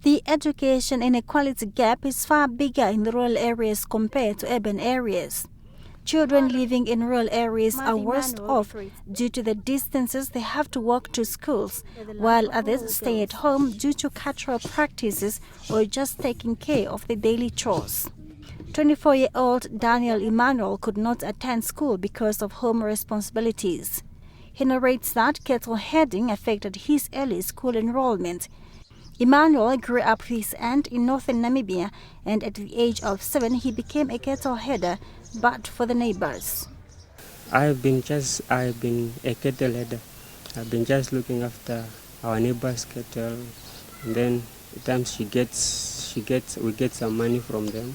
The education inequality gap is far bigger in the rural areas compared to urban areas. Children living in rural areas are worse off due to the distances they have to walk to schools, while others stay at home due to cultural practices or just taking care of the daily chores. 24-year-old Daniel Emmanuel could not attend school because of home responsibilities. He narrates that cattle herding affected his early school enrollment. Emmanuel grew up with his aunt in northern Namibia, and at the age of 7 he became a cattle herder, but for the neighbors. I've been a cattle herder. I've been just looking after our neighbors' cattle, and then at times we get some money from them,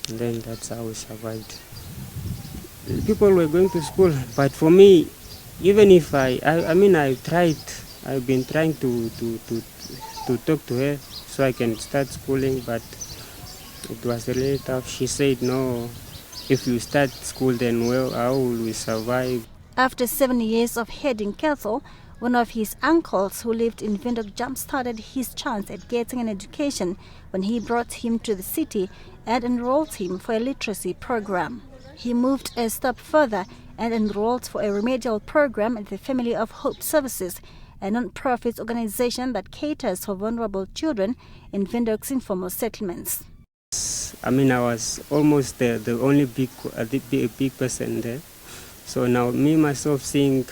and then that's how we survived. People were going to school, but for me, even if I've been trying to talk to her so I can start schooling, but it was really tough. She said, no, if you start school, then well, how will we survive? After 7 years of herding cattle, one of his uncles who lived in Windhoek jump-started his chance at getting an education when he brought him to the city and enrolled him for a literacy program. He moved a step further and enrolled for a remedial program at the Family of Hope Services, a non-profit organization that caters for vulnerable children in Windhoek's informal settlements. I was almost the only big person there. So now me myself seeing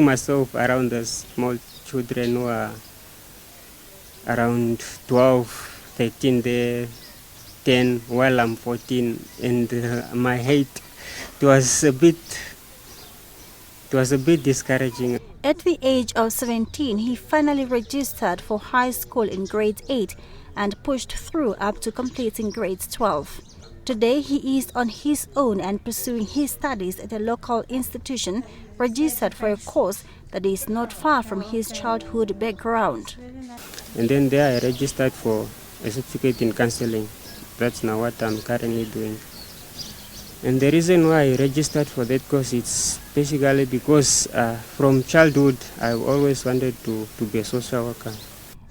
myself around the small children who are around 12, 13 there, 10, while I'm 14, and my height, it was a bit discouraging. At the age of 17, he finally registered for high school in grade 8 and pushed through up to completing grade 12. Today, he is on his own and pursuing his studies at a local institution registered for a course that is not far from his childhood background. And then there I registered for a certificate in counseling. That's now what I'm currently doing. And the reason why I registered for that course is basically because from childhood I've always wanted to be a social worker.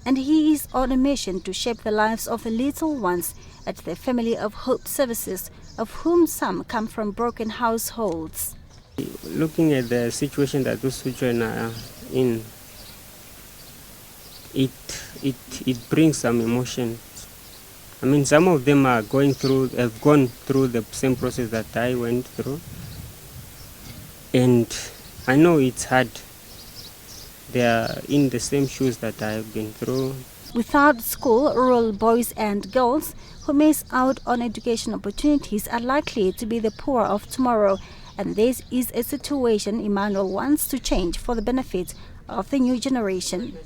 And he is on a mission to shape the lives of the little ones at the Family of Hope Services, of whom some come from broken households. Looking at the situation that those children are in, it brings some emotion. Some of them have gone through the same process that I went through, and I know it's hard. They are in the same shoes that I have been through. Without school, rural boys and girls who miss out on education opportunities are likely to be the poor of tomorrow, and this is a situation Emmanuel wants to change for the benefit of the new generation.